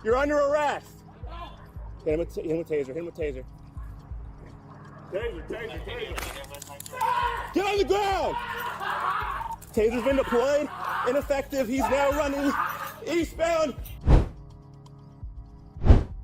You're under arrest. Hit him with taser. Hit him with taser. Get on the ground! Taser's been deployed. Ineffective. He's now running eastbound.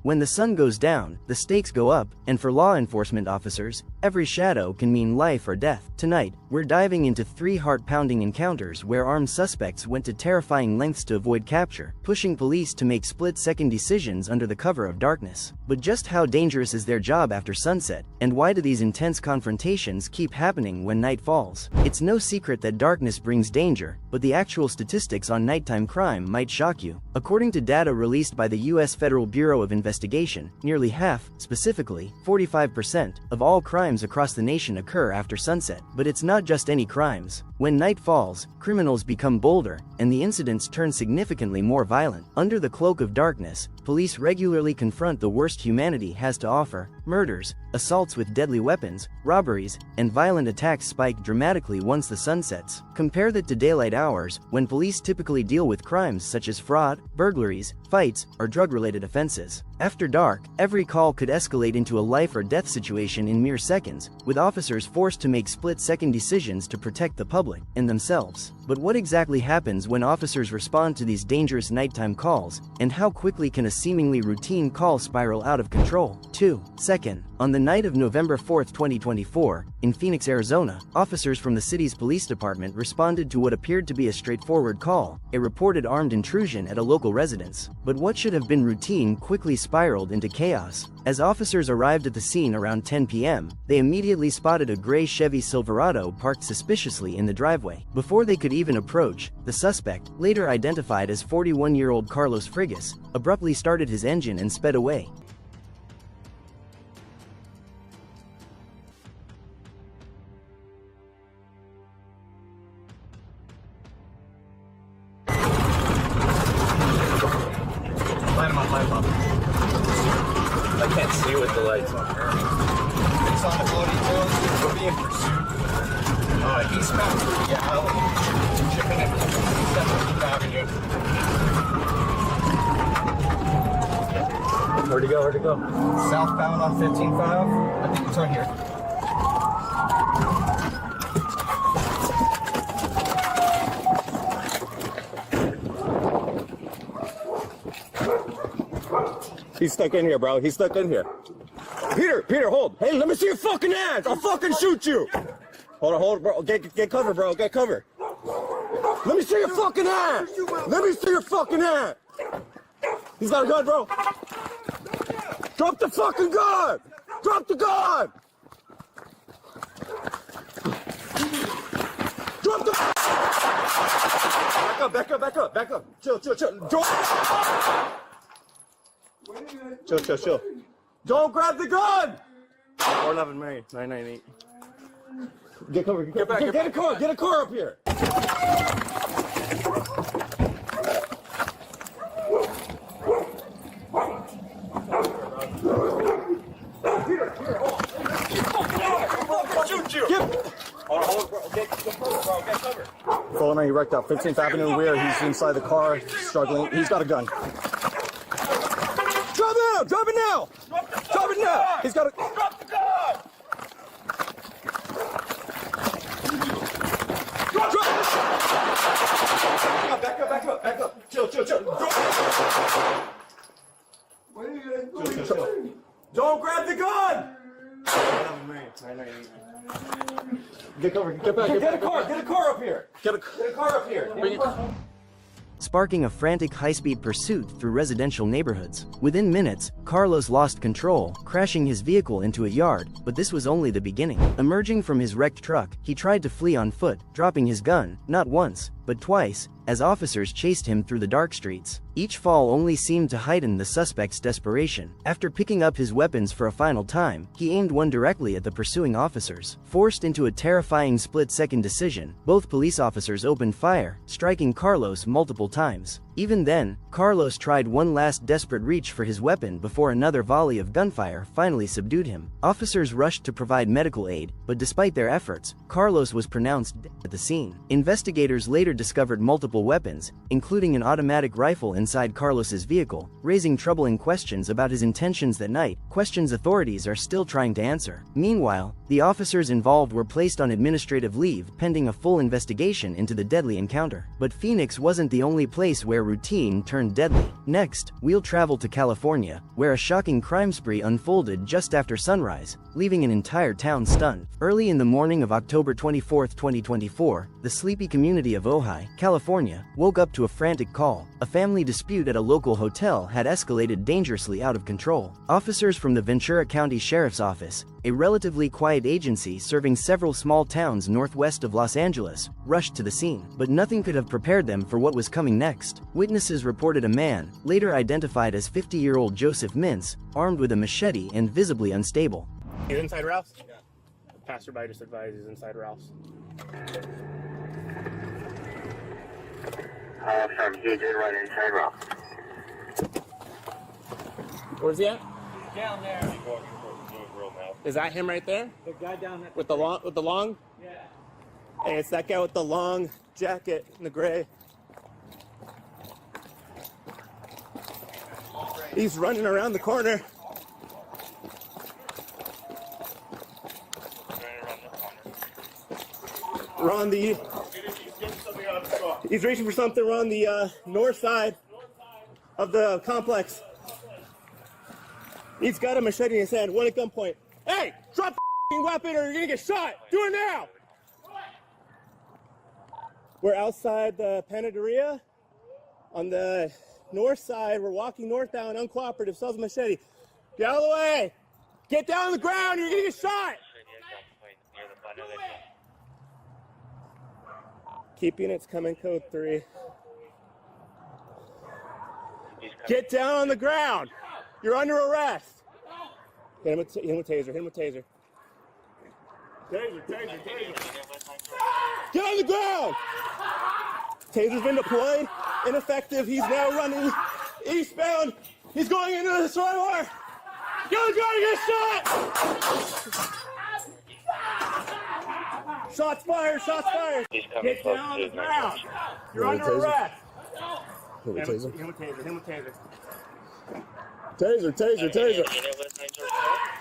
When the sun goes down, the stakes go up, and for law enforcement officers, every shadow can mean life or death. Tonight, we're diving into 3 heart-pounding encounters where armed suspects went to terrifying lengths to avoid capture, pushing police to make split-second decisions under the cover of darkness. But just how dangerous is their job after sunset, and why do these intense confrontations keep happening when night falls? It's no secret that darkness brings danger, but the actual statistics on nighttime crime might shock you. According to data released by the U.S. Federal Bureau of Investigation, nearly half, specifically 45%, of all crimes across the nation occur after sunset. But it's not just any crimes. When night falls, criminals become bolder, and the incidents turn significantly more violent. Under the cloak of darkness, police regularly confront the worst humanity has to offer. Murders, assaults with deadly weapons, robberies, and violent attacks spike dramatically once the sun sets. Compare that to daylight hours, when police typically deal with crimes such as fraud, burglaries, fights, or drug-related offenses. After dark, every call could escalate into a life-or-death situation in mere seconds, with officers forced to make split-second decisions to protect the public and themselves. But what exactly happens when officers respond to these dangerous nighttime calls, and how quickly can a seemingly routine call spiral out of control? 2. On the night of November 4, 2024, in Phoenix, Arizona, officers from the city's police department responded to what appeared to be a straightforward call, a reported armed intrusion at a local residence. But what should have been routine quickly spiraled into chaos. As officers arrived at the scene around 10 p.m., they immediately spotted a gray Chevy Silverado parked suspiciously in the driveway. Before they could even approach, the suspect, later identified as 41-year-old Carlos Frigas, abruptly started his engine and sped away. I can't see with the lights on. It's on the BODYCAM. We're being pursued. Eastbound through the alley. Shipping it to 17th Avenue. Where'd he go? Where'd he go? Southbound on 15.5. I think it's right here. He's stuck in here, bro. He's stuck in here. Peter, hold. Hey, let me see your fucking hands. I'll fucking shoot you. Hold, bro. Get cover, bro. Get cover. Let me see your fucking hand. Let me see your fucking hand. He's got a gun, bro. Drop the fucking gun. Drop the gun. Drop the. Back up. Chill. Chill. Don't grab the gun! 411 Mary, 998. Get cover, get a car up here! Peter, hold on. Shoot you! Hold, bro. Get cover, bro. Get cover. Follow me, he wrecked out 15th Avenue and Weir. He's inside the car, struggling. He's got a gun. Drop it now! Drop it now! He's got a... Drop the gun! Back up. Chill. What are you going to do? Don't grab the gun! Get cover, get back. Get a car up here! Get a car up here! Sparking a frantic high-speed pursuit through residential neighborhoods. Within minutes, Carlos lost control, crashing his vehicle into a yard, but this was only the beginning. Emerging from his wrecked truck, he tried to flee on foot, dropping his gun, not once, but twice, as officers chased him through the dark streets. Each fall only seemed to heighten the suspect's desperation. After picking up his weapons for a final time, he aimed one directly at the pursuing officers. Forced into a terrifying split-second decision, both police officers opened fire, striking Carlos multiple times. Even then, Carlos tried one last desperate reach for his weapon before another volley of gunfire finally subdued him. Officers rushed to provide medical aid, but despite their efforts, Carlos was pronounced dead at the scene. Investigators later discovered multiple weapons, including an automatic rifle inside Carlos's vehicle, raising troubling questions about his intentions that night, questions authorities are still trying to answer. Meanwhile, the officers involved were placed on administrative leave pending a full investigation into the deadly encounter. But Phoenix wasn't the only place where routine turned deadly. Next, we'll travel to California, where a shocking crime spree unfolded just after sunrise, leaving an entire town stunned. Early in the morning of October 24, 2024, the sleepy community of Ojai, California, woke up to a frantic call. A family dispute at a local hotel had escalated dangerously out of control. Officers from the Ventura County Sheriff's Office, a relatively quiet agency serving several small towns northwest of Los Angeles, rushed to the scene. But nothing could have prepared them for what was coming next. Witnesses reported a man, later identified as 50-year-old Joseph Mintz, armed with a machete and visibly unstable. He's inside Ralph's? Yeah. Passerby just advised he's inside Ralph's. He did run inside Ralph's. Where's he at? Down there. Is that him right there? The guy down there. With the long? Yeah. Hey, it's that guy with the long jacket in the gray. He's running around the corner. We're on the... He's reaching for something. We're on the north side of the complex. He's got a machete in his hand, one at gunpoint. Hey, drop the weapon or you're gonna get shot. Do it now. We're outside the Panaderia. On the north side, we're walking northbound, uncooperative, sells a machete. Get out of the way. Get down on the ground, you're gonna get shot. Keep units coming, code 3. Get down on the ground. You're under arrest. Hit him with taser, hit him with taser. Taser. Get on the ground! Taser's been deployed, ineffective. He's now running eastbound. He's going into the survivor. Get on the ground, you get shot! Shots fired, shots fired. Get down on the ground. You're under arrest. Hit with taser. Hit with taser, hit with taser. Taser.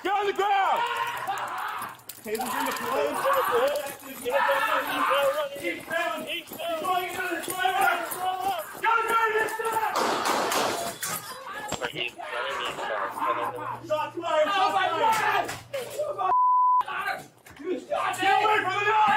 Get on the ground! Taser's in the plane. He's going into the trailer. Get on the ground, get shot! Shots fired, shots fired. Get away from the door!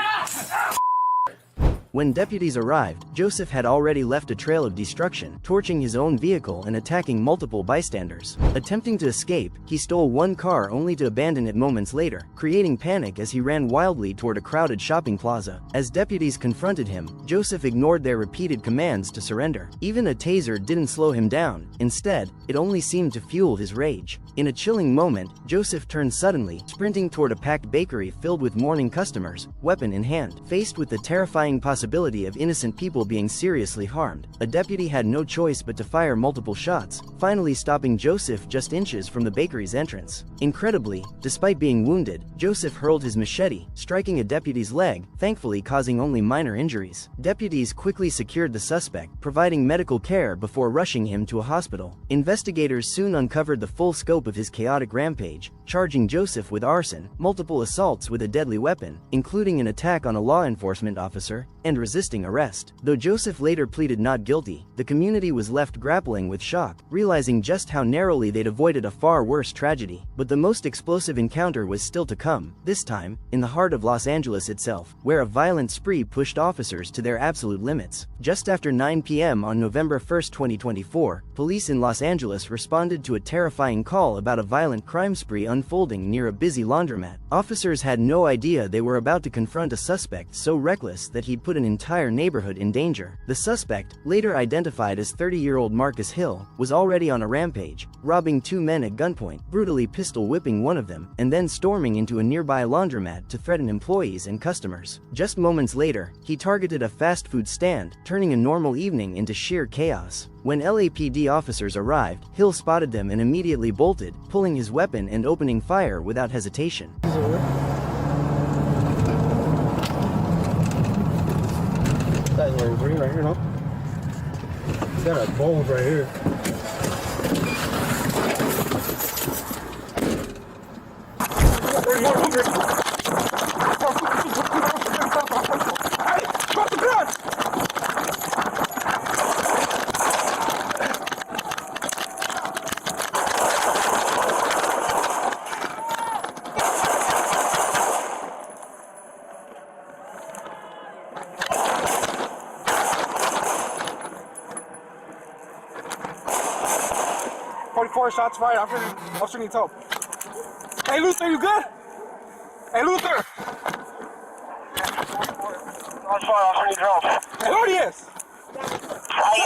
When deputies arrived, Joseph had already left a trail of destruction, torching his own vehicle and attacking multiple bystanders. Attempting to escape, he stole one car only to abandon it moments later, creating panic as he ran wildly toward a crowded shopping plaza. As deputies confronted him, Joseph ignored their repeated commands to surrender. Even a taser didn't slow him down. Instead, it only seemed to fuel his rage. In a chilling moment, Joseph turned suddenly, sprinting toward a packed bakery filled with mourning customers, weapon in hand. Faced with the terrifying possibility of innocent people being seriously harmed, a deputy had no choice but to fire multiple shots, finally stopping Joseph just inches from the bakery's entrance. Incredibly, despite being wounded, Joseph hurled his machete, striking a deputy's leg, thankfully causing only minor injuries. Deputies quickly secured the suspect, providing medical care before rushing him to a hospital. Investigators soon uncovered the full scope of his chaotic rampage, charging Joseph with arson, multiple assaults with a deadly weapon, including an attack on a law enforcement officer, and resisting arrest. Though Joseph later pleaded not guilty, the community was left grappling with shock, realizing just how narrowly they'd avoided a far worse tragedy. But the most explosive encounter was still to come, this time, in the heart of Los Angeles itself, where a violent spree pushed officers to their absolute limits. Just after 9 p.m. on November 1, 2024, police in Los Angeles responded to a terrifying call about a violent crime spree unfolding near a busy laundromat. Officers had no idea they were about to confront a suspect so reckless that he'd put an entire neighborhood in danger. The suspect, later identified as 30-year-old Marcus Hill, was already on a rampage, robbing 2 men at gunpoint, brutally pistol whipping one of them, and then storming into a nearby laundromat to threaten employees and customers. Just moments later, he targeted a fast food stand, turning a normal evening into sheer chaos. When LAPD officers arrived, Hill spotted them and immediately bolted, pulling his weapon and opening fire without hesitation. Guy's wearing green right here, no? He's got a bulge right here. Shots fired. Officer needs help. Hey, Luther, you good? Hey, Luther. Officer needs help. Hey, where he is? All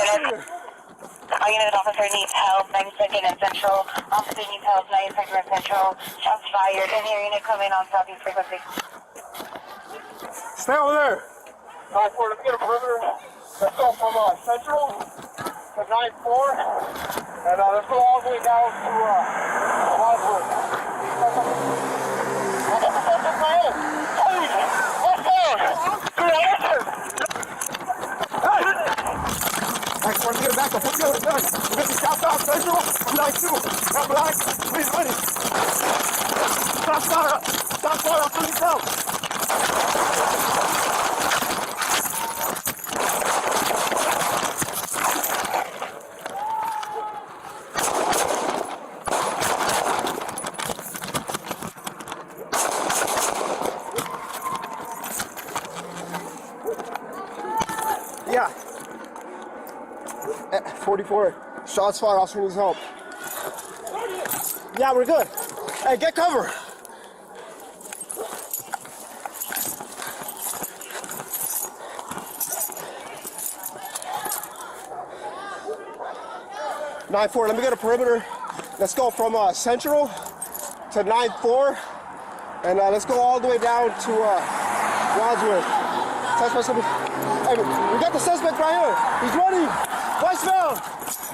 units, officer needs help. 92nd and Central. Officer needs help. 92nd and Central. Shots fired. In here, unit coming on Southeast frequency. Stay over there. 9-4, let's get a perimeter. Let's go from Central to 9-4. And let's go all the way down to Wadsworth. Next one, get it back up. Put the other gun. We're getting shots out, Central. 9-2. Got black. Please, ready. Stop fire. Stop fire. Please help. Yeah. 44. Shots fired. Officer needs help. Yeah, we're good. Hey, get cover. Nine 4. Let me get a perimeter. Let's go from Central to 9-4, and let's go all the way down to Wadsworth. Hey, we got the suspect right here. He's running. Westbound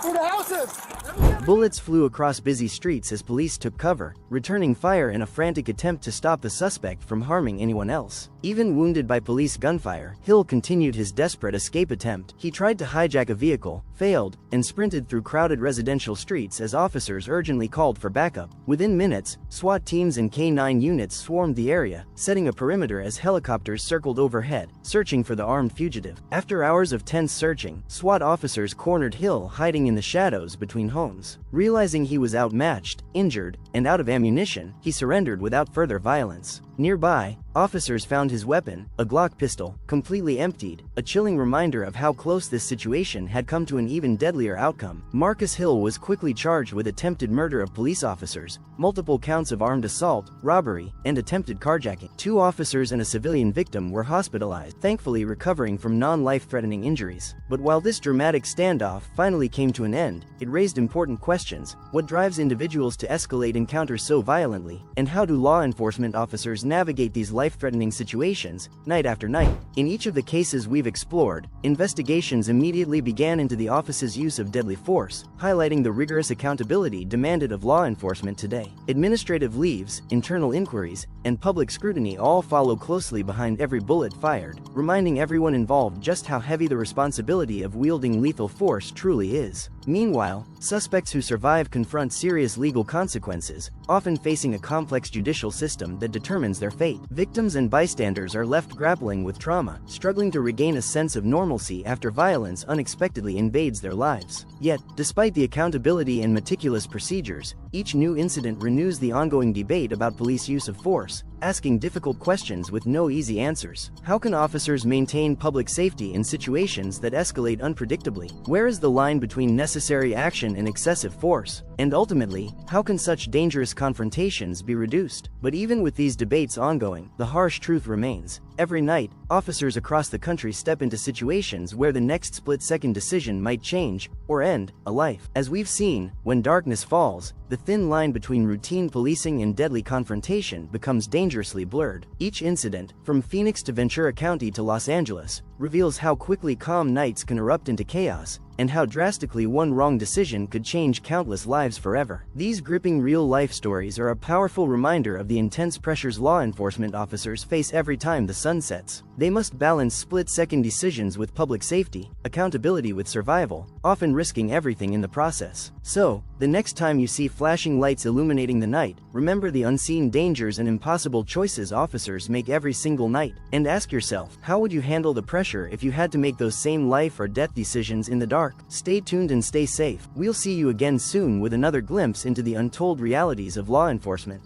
through the houses. Bullets flew across busy streets as police took cover, returning fire in a frantic attempt to stop the suspect from harming anyone else. Even wounded by police gunfire, Hill continued his desperate escape attempt. He tried to hijack a vehicle, failed, and sprinted through crowded residential streets as officers urgently called for backup. Within minutes, SWAT teams and K-9 units swarmed the area, setting a perimeter as helicopters circled overhead, searching for the armed fugitive. After hours of tense searching, SWAT officers cornered Hill hiding in the shadows between homes. Realizing he was outmatched, injured, and out of ammunition, he surrendered without further violence. Nearby, officers found his weapon, a Glock pistol, completely emptied, a chilling reminder of how close this situation had come to an even deadlier outcome. Marcus Hill was quickly charged with attempted murder of police officers, multiple counts of armed assault, robbery, and attempted carjacking. 2 officers and a civilian victim were hospitalized, thankfully recovering from non-life-threatening injuries. But while this dramatic standoff finally came to an end, it raised important questions. What drives individuals to escalate encounters so violently, and how do law enforcement officers navigate these life-threatening situations, night after night? In each of the cases we've explored, investigations immediately began into the office's use of deadly force, highlighting the rigorous accountability demanded of law enforcement today. Administrative leaves, internal inquiries, and public scrutiny all follow closely behind every bullet fired, reminding everyone involved just how heavy the responsibility of wielding lethal force truly is. Meanwhile, suspects who survive confront serious legal consequences, often facing a complex judicial system that determines their fate. Victims and bystanders are left grappling with trauma, struggling to regain a sense of normalcy after violence unexpectedly invades their lives. Yet, despite the accountability and meticulous procedures, each new incident renews the ongoing debate about police use of force, asking difficult questions with no easy answers. How can officers maintain public safety in situations that escalate unpredictably? Where is the line between necessary action and excessive force? And ultimately, how can such dangerous confrontations be reduced? But even with these debates ongoing, the harsh truth remains. Every night, officers across the country step into situations where the next split-second decision might change, or end, a life. As we've seen, when darkness falls, the thin line between routine policing and deadly confrontation becomes dangerously blurred. Each incident, from Phoenix to Ventura County to Los Angeles, reveals how quickly calm nights can erupt into chaos, and how drastically one wrong decision could change countless lives forever. These gripping real-life stories are a powerful reminder of the intense pressures law enforcement officers face every time the sun sets. They must balance split-second decisions with public safety, accountability with survival, often risking everything in the process. So, the next time you see flashing lights illuminating the night, remember the unseen dangers and impossible choices officers make every single night. And ask yourself, how would you handle the pressure if you had to make those same life or death decisions in the dark? Stay tuned and stay safe. We'll see you again soon with another glimpse into the untold realities of law enforcement.